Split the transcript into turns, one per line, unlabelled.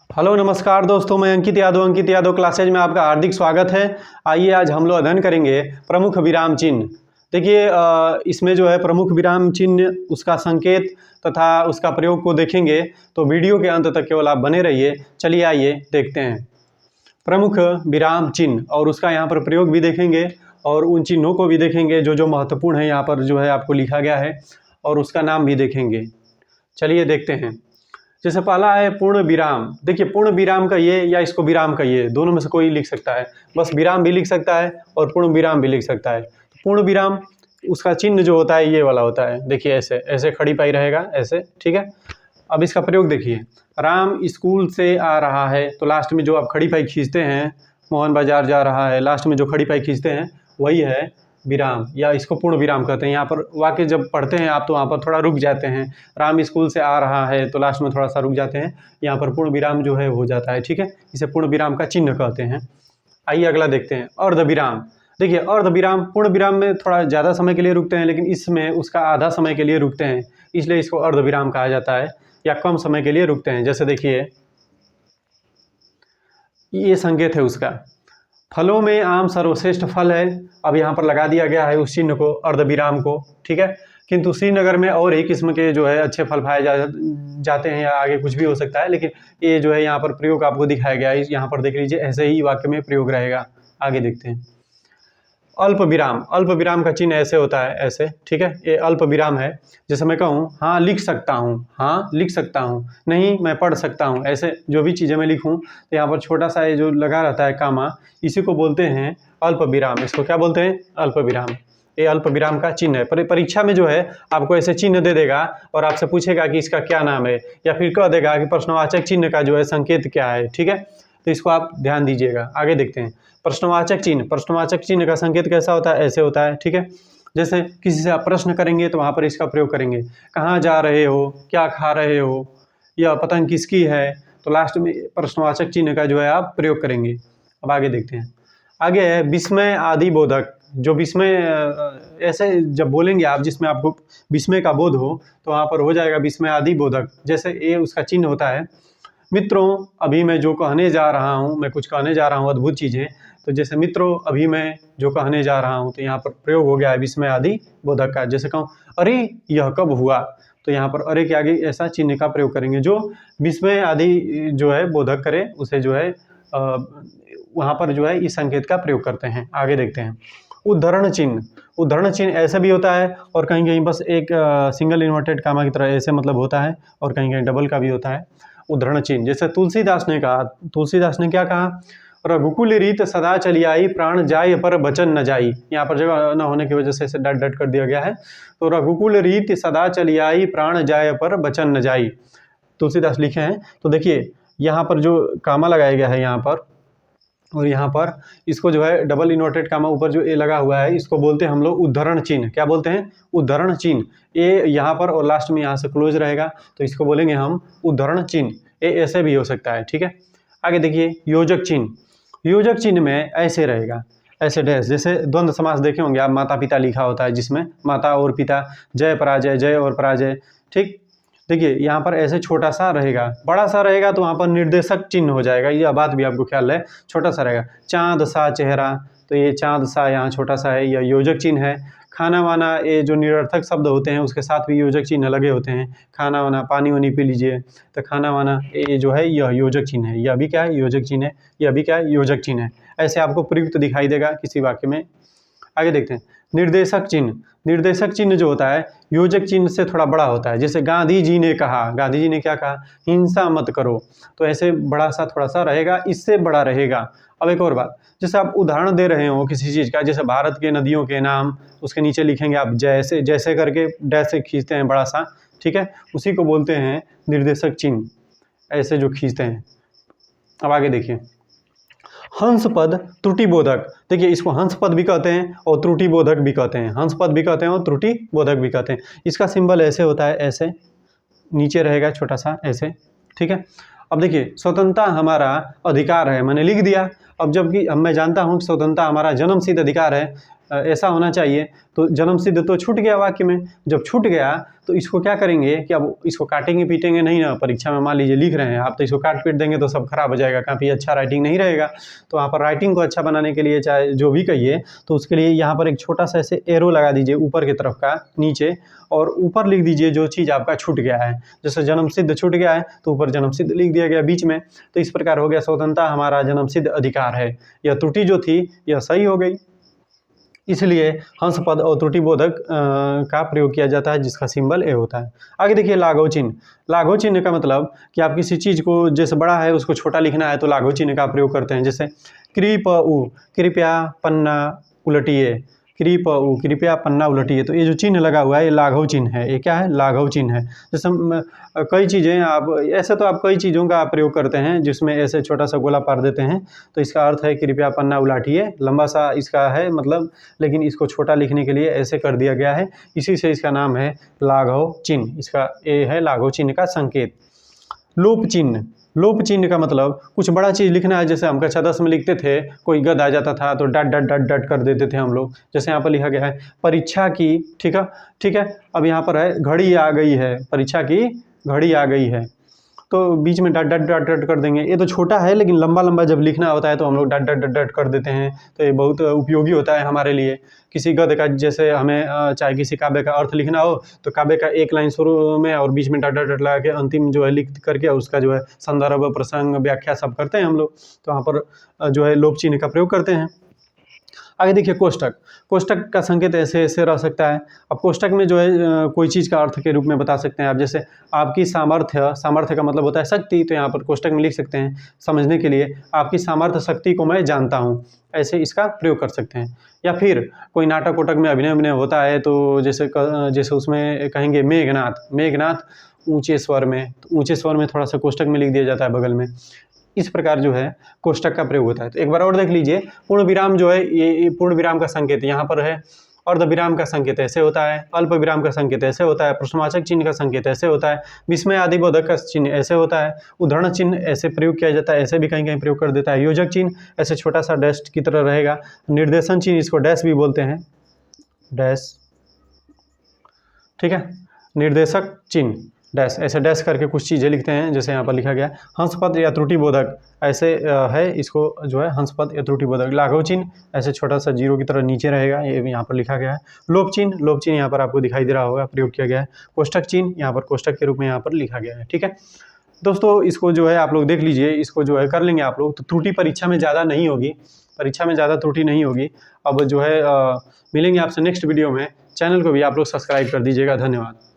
Hello नमस्कार दोस्तों, मैं अंकित यादव क्लासेज में आपका हार्दिक स्वागत है। आइए आज हम लोग अध्ययन करेंगे प्रमुख विराम चिन्ह। देखिए इसमें जो है प्रमुख विराम चिन्ह, उसका संकेत तथा उसका प्रयोग को देखेंगे, तो वीडियो के अंत तक केवल आप बने रहिए। चलिए आइए देखते हैं प्रमुख विराम चिन्ह, और उसका यहाँ पर प्रयोग भी देखेंगे और उन चिन्हों को भी देखेंगे जो जो महत्वपूर्ण है यहाँ पर जो है आपको लिखा गया है, और उसका नाम भी देखेंगे। चलिए देखते हैं। जैसे पहला है पूर्ण विराम। देखिए पूर्ण विराम कहिए या इसको विराम कहिए, दोनों में से कोई लिख सकता है। बस विराम भी लिख सकता है और पूर्ण विराम भी लिख सकता है। पूर्ण विराम उसका चिन्ह जो होता है ये वाला होता है। देखिए ऐसे ऐसे खड़ी पाई रहेगा ऐसे, ठीक है। अब इसका प्रयोग देखिए, राम स्कूल से आ रहा है, तो लास्ट में जो आप खड़ी पाई खींचते हैं, मोहन बाजार जा रहा है, लास्ट में जो खड़ी पाई खींचते हैं वही है विराम, या इसको पूर्ण विराम कहते हैं। यहाँ पर वाक्य जब पढ़ते हैं आप तो वहाँ पर थोड़ा रुक जाते हैं। राम स्कूल से आ रहा है तो लास्ट में थोड़ा सा रुक जाते हैं, यहाँ पर पूर्ण विराम जो है हो जाता है, ठीक है। इसे पूर्ण विराम का चिन्ह कहते हैं। आइए अगला देखते हैं, अर्ध विराम। देखिए अर्ध विराम, पूर्ण विराम में थोड़ा ज़्यादा समय के लिए रुकते हैं, लेकिन इसमें उसका आधा समय के लिए रुकते हैं, इसलिए इसको अर्ध विराम कहा जाता है, या कम समय के लिए रुकते हैं। जैसे देखिए ये संकेत है उसका, फलों में आम सर्वश्रेष्ठ फल है। अब यहाँ पर लगा दिया गया है उस चिन्ह को, अर्धविराम को, ठीक है। किंतु श्रीनगर में और ही किस्म के जो है अच्छे फल पाए जाते हैं, या आगे कुछ भी हो सकता है, लेकिन ये जो है यहाँ पर प्रयोग आपको दिखाया गया है। यहाँ पर देख लीजिए ऐसे ही वाक्य में प्रयोग रहेगा। आगे देखते हैं अल्प विराम। अल्प विराम का चिन्ह ऐसे होता है, ऐसे, ठीक है। ये अल्प विराम है। जैसे मैं कहूँ हाँ लिख सकता हूँ, हाँ लिख सकता हूँ, नहीं मैं पढ़ सकता हूँ, ऐसे जो भी चीज़ें मैं लिखूँ तो यहाँ पर छोटा सा ये जो लगा रहता है कामा, इसी को बोलते हैं अल्प विराम। इसको क्या बोलते हैं? अल्प विराम। ये अल्प विराम का चिन्ह है। परीक्षा में जो है आपको ऐसे चिन्ह दे देगा और आपसे पूछेगा कि इसका क्या नाम है, या फिर कह देगा कि प्रश्नवाचक चिन्ह का जो है संकेत क्या है, ठीक है। तो इसको आप ध्यान दीजिएगा। आगे देखते हैं प्रश्नवाचक चिन्ह। प्रश्नवाचक चिन्ह का संकेत कैसा होता है? ऐसे होता है, ठीक है। जैसे किसी से आप प्रश्न करेंगे तो वहाँ पर इसका प्रयोग करेंगे, कहाँ जा रहे हो, क्या खा रहे हो, यह पतंग किसकी है, तो लास्ट में प्रश्नवाचक चिन्ह का जो है आप प्रयोग करेंगे। अब आगे देखते हैं। आगे है विस्मय आदि बोधक। जो विस्मय ऐसे जब बोलेंगे आप जिसमें आपको विस्मय का बोध हो, तो वहाँ पर हो जाएगा विस्मय आदि बोधक। जैसे ये उसका चिन्ह होता है, मित्रों अभी मैं जो कहने जा रहा हूँ, मैं कुछ कहने जा रहा हूँ अद्भुत चीज़ें, तो जैसे मित्रों अभी मैं जो कहने जा रहा हूँ, तो यहाँ पर प्रयोग हो गया है विस्मय आदि बोधक का। जैसे कहूँ अरे यह कब हुआ, तो यहाँ पर अरे के आगे ऐसा चिन्ह का प्रयोग करेंगे जो विस्मय आदि जो है बोधक करे, उसे जो है वहाँ पर जो है इस संकेत का प्रयोग करते हैं। आगे देखते हैं उद्धरण चिन्ह। उद्धरण चिन्ह ऐसे भी होता है, और कहीं कहीं बस एक सिंगल इन्वर्टेड कामा की तरह ऐसे मतलब होता है, और कहीं कहीं डबल का भी होता है उद्धरण चिन्ह। जैसे तुलसीदास ने कहा, तुलसीदास ने क्या कहा, रघुकुल रीत सदा चली आई, प्राण जाय पर बचन न जाई। यहाँ पर जगह न होने की वजह से इसे डट डट कर दिया गया है। तो रघुकुल रीत सदा चली आई, प्राण जाय पर बचन न जाई, तुलसीदास लिखे हैं। तो देखिए यहाँ पर जो कामा लगाया गया है यहाँ पर, और यहाँ पर इसको जो है डबल इन्वर्टेड कामा ऊपर जो ए लगा हुआ है, इसको बोलते हैं हम लोग उद्धरण चिन्ह। क्या बोलते हैं? उद्धरण चिन्ह। ए यहाँ पर और लास्ट में यहाँ से क्लोज रहेगा, तो इसको बोलेंगे हम उद्धरण चिन्ह। ए ऐसे भी हो सकता है, ठीक है। आगे देखिए योजक चिन्ह। योजक चिन्ह में ऐसे रहेगा, ऐसे डैश। जैसे द्वंद्व समास देखे होंगे आप, माता पिता लिखा होता है जिसमें माता और पिता, जय पराजय, जय और पराजय, ठीक। देखिए यहाँ पर ऐसे छोटा सा रहेगा, बड़ा सा रहेगा तो वहाँ पर निर्देशक चिन्ह हो जाएगा। यह बात भी आपको ख्याल है, छोटा सा रहेगा। चाँद सा चेहरा, तो ये चाँद सा यहाँ छोटा सा है, यह योजक चिन्ह है। खाना वाना, ये जो निरर्थक शब्द होते हैं उसके साथ भी योजक चिन्ह लगे होते हैं। खाना वाना, पानी वानी पी लीजिए, तो खाना वाना ये जो है यह योजक चिन्ह है। यह भी क्या है? योजक चिन्ह है। यह भी क्या है? योजक चिन्ह है। ऐसे आपको प्रयुक्त दिखाई देगा किसी वाक्य में। आगे देखते हैं निर्देशक चिन्ह। निर्देशक चिन्ह जो होता है योजक चिन्ह से थोड़ा बड़ा होता है। जैसे गांधी जी ने कहा, गांधी जी ने क्या कहा? हिंसा मत करो, तो ऐसे बड़ा सा थोड़ा सा रहेगा, इससे बड़ा रहेगा। अब एक और बात, जैसे आप उदाहरण दे रहे हो किसी चीज़ का, जैसे भारत के नदियों के नाम, उसके नीचे लिखेंगे आप जैसे, जैसे करके डैश से खींचते हैं बड़ा सा, ठीक है, उसी को बोलते हैं निर्देशक चिन्ह, ऐसे जो खींचते हैं। अब आगे देखिए हंस पद त्रुटि बोधक। देखिए इसको हंस पद भी कहते हैं और त्रुटि बोधक भी कहते हैं। हंस पद भी कहते हैं और त्रुटि बोधक भी कहते हैं। इसका सिंबल ऐसे होता है, ऐसे नीचे रहेगा छोटा सा ऐसे, ठीक है। अब देखिए स्वतंत्रता हमारा अधिकार है, मैंने लिख दिया। अब जबकि अब मैं जानता हूँ कि स्वतंत्रता हमारा जन्मसिद्ध अधिकार है, ऐसा होना चाहिए। तो जन्म सिद्ध तो छूट गया वाक्य में, जब छूट गया तो इसको क्या करेंगे कि अब इसको काटेंगे पीटेंगे नहीं ना। परीक्षा में मान लीजिए लिख रहे हैं आप, तो इसको काट पीट देंगे तो सब खराब हो जाएगा, काफ़ी अच्छा राइटिंग नहीं रहेगा। तो वहाँ पर राइटिंग को अच्छा बनाने के लिए चाहे जो भी कहिए, तो उसके लिए यहाँ पर एक छोटा सा ऐसे एरो लगा दीजिए ऊपर की तरफ का नीचे, और ऊपर लिख दीजिए जो चीज़ आपका छूट गया है। जैसे जन्म सिद्ध छूट गया है तो ऊपर जन्म सिद्ध लिख दिया गया बीच में। तो इस प्रकार हो गया स्वतंत्रता हमारा जन्म सिद्ध अधिकार है। यह त्रुटि जो थी यह सही हो गई, इसलिए हंस पद और त्रुटिबोधक का प्रयोग किया जाता है, जिसका सिंबल ए होता है। आगे देखिए लाघव चिन्ह। लाघव चिन्ह का मतलब कि आप किसी चीज़ को जैसे बड़ा है उसको छोटा लिखना है तो लाघव चिन्ह का प्रयोग करते हैं। जैसे कृपउ, कृपया पन्ना उलटिए, कृपउ, कृपया पन्ना उलटिए। तो ये जो चिन्ह लगा हुआ है ये लाघव चिन्ह है। ये क्या है? लाघव चिन्ह है। जैसे कई चीज़ें आप ऐसे तो आप कई चीज़ों का आप प्रयोग करते हैं जिसमें ऐसे छोटा सा गोला पार देते हैं, तो इसका अर्थ है कृपया पन्ना उलाटिए, लंबा सा इसका है मतलब, लेकिन इसको छोटा लिखने के लिए ऐसे कर दिया गया है, इसी से इसका नाम है लाघव चिन्ह। इसका ये है लाघव चिन्ह का संकेत। लोप चिन्ह। लोप चिन्ह का मतलब कुछ बड़ा चीज़ लिखना है, जैसे हम कक्षा 10 में लिखते थे, कोई गद आ जाता था तो डट डट डट डट कर देते थे हम लोग। जैसे यहाँ पर लिखा गया है परीक्षा की, ठीक है। अब यहाँ पर है घड़ी आ गई है, परीक्षा की घड़ी आ गई है, तो बीच में डट डट डट डट कर देंगे। ये तो छोटा है, लेकिन लंबा लंबा जब लिखना होता है तो हम लोग डट डट डट डट कर देते हैं। तो ये बहुत उपयोगी होता है हमारे लिए। किसी गद्य का, जैसे हमें चाहे किसी काव्य का अर्थ लिखना हो तो काव्य का एक लाइन शुरू में और बीच में डट डट डट लगा के अंतिम जो है लिख करके उसका जो है संदर्भ प्रसंग व्याख्या सब करते हैं हम लोग। तो वहाँ पर जो है लोप चिन्ह का प्रयोग करते हैं। आगे देखिए कोष्टक। कोष्टक का संकेत ऐसे ऐसे रह सकता है। अब कोष्टक में जो है कोई चीज़ का अर्थ के रूप में बता सकते हैं आप। जैसे आपकी सामर्थ्य, सामर्थ्य का मतलब होता है शक्ति, तो यहाँ पर कोष्टक में लिख सकते हैं समझने के लिए, आपकी सामर्थ्य शक्ति को मैं जानता हूँ, ऐसे इसका प्रयोग कर सकते हैं। या फिर कोई नाटक वोटक में अभिनय होता है तो जैसे उसमें कहेंगे मेघनाथ, मेघनाथ ऊंचे स्वर में, तो ऊंचे स्वर में थोड़ा सा कोष्टक में लिख दिया जाता है बगल में। इस प्रकार जो है कोष्टक का प्रयोग होता है। तो एक बार और देख लीजिए, पूर्ण विराम जो है ये पूर्ण विराम का संकेत यहाँ पर है, अर्ध विराम का संकेत ऐसे होता है, अल्प विराम का संकेत ऐसे होता है, प्रश्नवाचक चिन्ह का संकेत ऐसे होता है, विस्मय आदि बोधक का चिन्ह ऐसे होता है, उद्धरण चिन्ह ऐसे प्रयोग किया जाता है, ऐसे भी कहीं कहीं प्रयोग कर देता है, योजक चिन्ह ऐसे छोटा सा डैश की तरह रहेगा, निर्देशन चिन्ह इसको डैश भी बोलते हैं, डैश, ठीक है, निर्देशक चिन्ह डैश, ऐसे डैश करके कुछ चीज़ें लिखते हैं, जैसे यहाँ पर लिखा गया हंसपद या त्रुटिबोधक ऐसे है, इसको जो है हंसपद या त्रुटिबोधक। लाघव चिन्ह ऐसे छोटा सा जीरो की तरह नीचे रहेगा, ये भी यहाँ पर लिखा गया है। लोप चिन्ह यहाँ पर आपको दिखाई दे रहा होगा, प्रयोग किया गया है। कोष्टक चिन्ह यहाँ पर कोष्टक के रूप में यहाँ पर लिखा गया है, ठीक है दोस्तों। इसको जो है आप लोग देख लीजिए, इसको जो है कर लेंगे आप लोग, तो त्रुटि परीक्षा में ज़्यादा नहीं होगी, परीक्षा में ज़्यादा त्रुटि नहीं होगी। अब जो है मिलेंगे आपसे नेक्स्ट वीडियो में। चैनल को भी आप लोग सब्सक्राइब कर दीजिएगा। धन्यवाद।